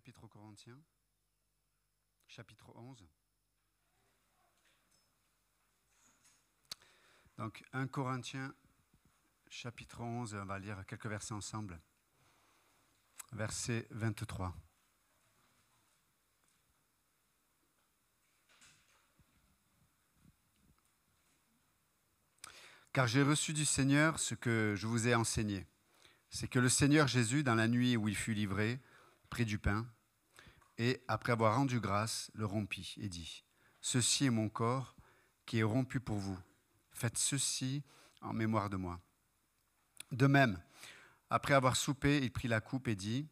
Épître aux Corinthiens, chapitre 11. Donc 1 Corinthiens, chapitre 11, on va lire quelques versets ensemble. Verset 23. Car j'ai reçu du Seigneur ce que je vous ai enseigné. C'est que le Seigneur Jésus, dans la nuit où il fut livré, prit du pain, et après avoir rendu grâce, le rompit et dit : Ceci est mon corps qui est rompu pour vous. Faites ceci en mémoire de moi. De même, après avoir soupé, il prit la coupe et dit :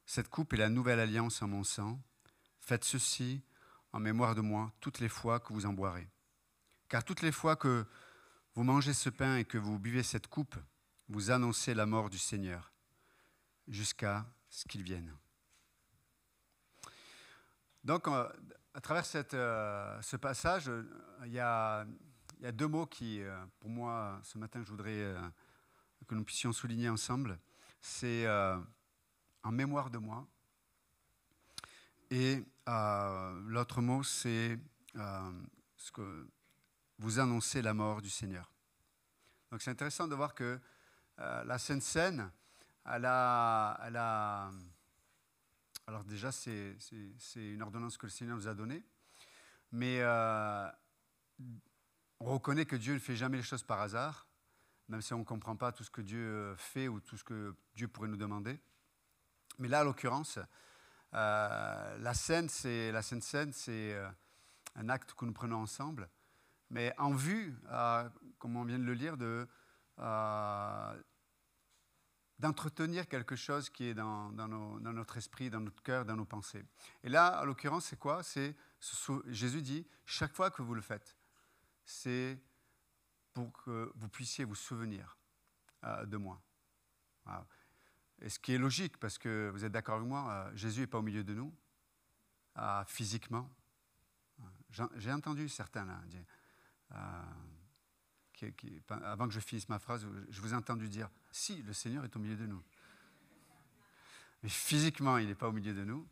Cette coupe est la nouvelle alliance en mon sang. Faites ceci en mémoire de moi toutes les fois que vous en boirez. Car toutes les fois que vous mangez ce pain et que vous buvez cette coupe, vous annoncez la mort du Seigneur jusqu'à ce qu'il vienne. Donc, à travers ce passage, il y a deux mots qui, pour moi, ce matin, je voudrais que nous puissions souligner ensemble. C'est en mémoire de moi. Et l'autre mot, c'est ce que vous annoncez la mort du Seigneur. Donc, c'est intéressant de voir que la Sainte Seine, elle a alors déjà, c'est une ordonnance que le Seigneur nous a donnée, mais on reconnaît que Dieu ne fait jamais les choses par hasard, même si on ne comprend pas tout ce que Dieu fait ou tout ce que Dieu pourrait nous demander. Mais là, en l'occurrence, la Sainte Seine, c'est un acte que nous prenons ensemble, mais en vue, comme on vient de le lire, d'entretenir quelque chose qui est dans notre esprit, dans notre cœur, dans nos pensées. Et là, en l'occurrence, c'est quoi ? Jésus dit, chaque fois que vous le faites, c'est pour que vous puissiez vous souvenir de moi. Voilà. Et ce qui est logique, parce que vous êtes d'accord avec moi, Jésus n'est pas au milieu de nous, physiquement. J'ai entendu certains là dire... avant que je finisse ma phrase, je vous ai entendu dire « Si, le Seigneur est au milieu de nous ». Mais physiquement, il n'est pas au milieu de nous.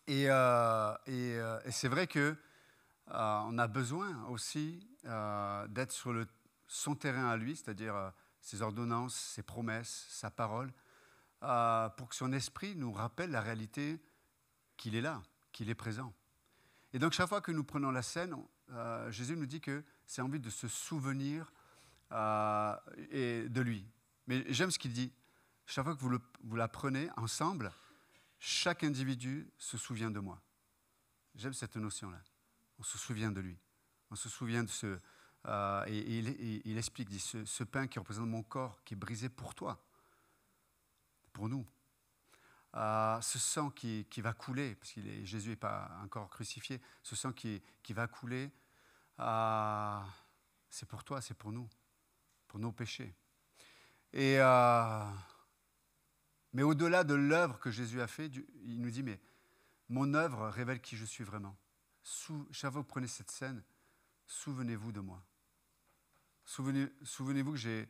Et c'est vrai qu'on a besoin aussi d'être sur son terrain à lui, c'est-à-dire ses ordonnances, ses promesses, sa parole, pour que son esprit nous rappelle la réalité qu'il est là, qu'il est présent. Et donc, chaque fois que nous prenons la scène, Jésus nous dit que c'est en vue de se souvenir et de lui. Mais j'aime ce qu'il dit. Chaque fois que vous la prenez ensemble, chaque individu se souvient de moi. J'aime cette notion-là. On se souvient de lui. On se souvient de ce... et il explique, il dit, ce pain qui représente mon corps, qui est brisé pour toi, pour nous. Ce sang qui va couler, parce que Jésus n'est pas encore crucifié, ce sang qui va couler, c'est pour toi, c'est pour nous, pour nos péchés. Mais au-delà de l'œuvre que Jésus a fait, il nous dit, mais mon œuvre révèle qui je suis vraiment. Chaque fois que vous prenez cette scène, souvenez-vous de moi. Souvenez-vous que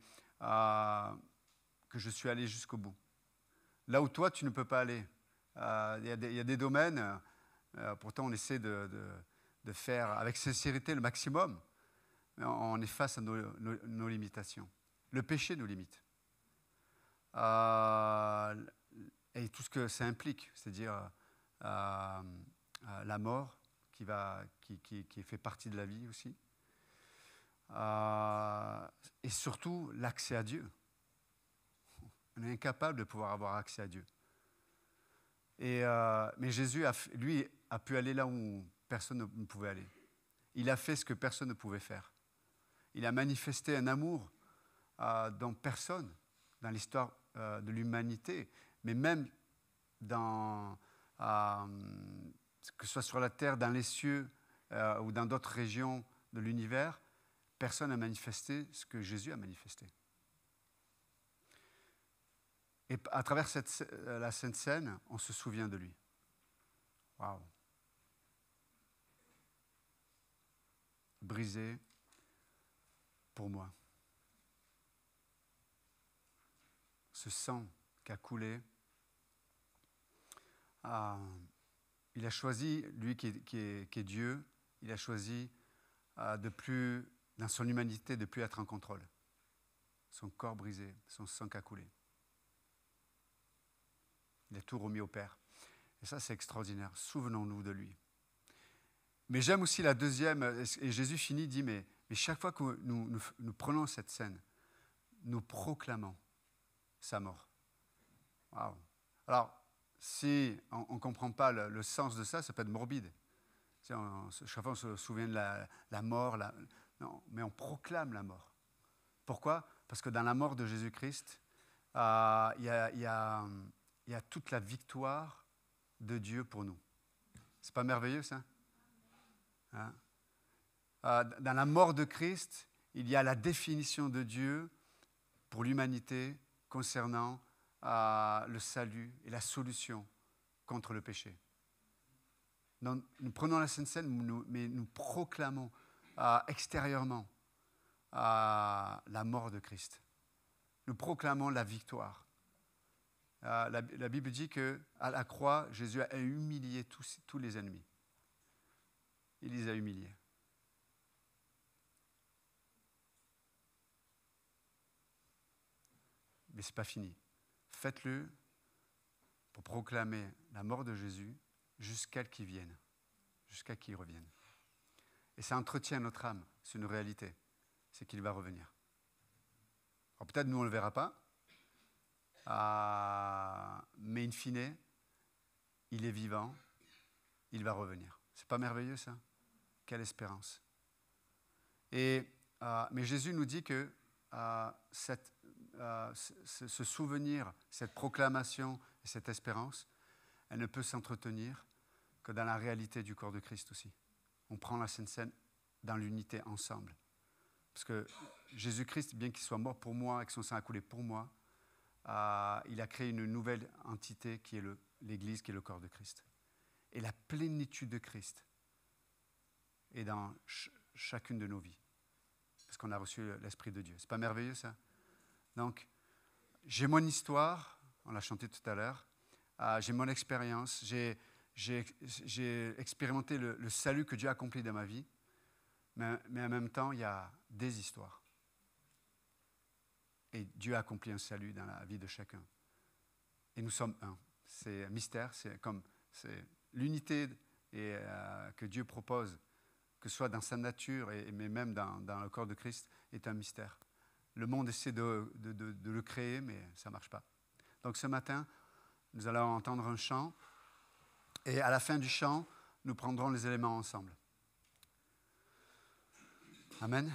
je suis allé jusqu'au bout. Là où toi, tu ne peux pas aller. Il y a des domaines, pourtant on essaie de faire avec sincérité le maximum, mais on est face à nos limitations. Le péché nous limite. Et tout ce que ça implique, c'est-à-dire la mort qui fait partie de la vie aussi. Et surtout, l'accès à Dieu. On est incapable de pouvoir avoir accès à Dieu. Mais Jésus, lui, a pu aller là où personne ne pouvait aller. Il a fait ce que personne ne pouvait faire. Il a manifesté un amour dont personne, dans l'histoire de l'humanité, mais même que ce soit sur la terre, dans les cieux ou dans d'autres régions de l'univers, personne n'a manifesté ce que Jésus a manifesté. Et à travers la Sainte Seine, on se souvient de lui. Waouh! Brisé pour moi. Ce sang qui a coulé il a choisi, lui qui est Dieu, il a choisi dans son humanité de ne plus être en contrôle. Son corps brisé, son sang qui a coulé. Il a tout remis au Père. Et ça, c'est extraordinaire. Souvenons-nous de lui. Mais j'aime aussi la deuxième, et Jésus finit, dit, mais chaque fois que nous prenons cette scène, nous proclamons sa mort. Wow. Alors, si on ne comprend pas le sens de ça, ça peut être morbide. Chaque fois, on se souvient de la mort. Non, mais on proclame la mort. Pourquoi ? Parce que dans la mort de Jésus-Christ, il y a toute la victoire de Dieu pour nous. C'est pas merveilleux, ça ? Hein ? Dans la mort de Christ, il y a la définition de Dieu pour l'humanité concernant le salut et la solution contre le péché. Donc, nous prenons la Sainte Seine, mais nous proclamons extérieurement la mort de Christ. Nous proclamons la victoire. La Bible dit qu'à la croix, Jésus a humilié tous les ennemis. Il les a humiliés. Mais ce n'est pas fini. Faites-le pour proclamer la mort de Jésus jusqu'à qu'il vienne, jusqu'à qu'il revienne. Et ça entretient notre âme, c'est une réalité, c'est qu'il va revenir. Alors peut-être nous on ne le verra pas, mais in fine, il est vivant, il va revenir. C'est pas merveilleux ça ? Quelle espérance. Mais Jésus nous dit que ce souvenir, cette proclamation et cette espérance, elle ne peut s'entretenir que dans la réalité du corps de Christ aussi. On prend la Sainte Seine dans l'unité ensemble. Parce que Jésus-Christ, bien qu'il soit mort pour moi et que son sang a coulé pour moi, il a créé une nouvelle entité qui est l'Église, qui est le corps de Christ. Et la plénitude de Christ est dans chacune de nos vies. Parce qu'on a reçu l'Esprit de Dieu. C'est pas merveilleux ça ? Donc, j'ai mon histoire, on l'a chanté tout à l'heure, j'ai mon expérience, j'ai expérimenté le salut que Dieu a accompli dans ma vie, mais en même temps, il y a des histoires. Et Dieu a accompli un salut dans la vie de chacun. Et nous sommes un. C'est un mystère, c'est l'unité que Dieu propose, que ce soit dans sa nature, mais même dans le corps de Christ, est un mystère. Le monde essaie de le créer, mais ça ne marche pas. Donc ce matin, nous allons entendre un chant, et à la fin du chant, nous prendrons les éléments ensemble. Amen.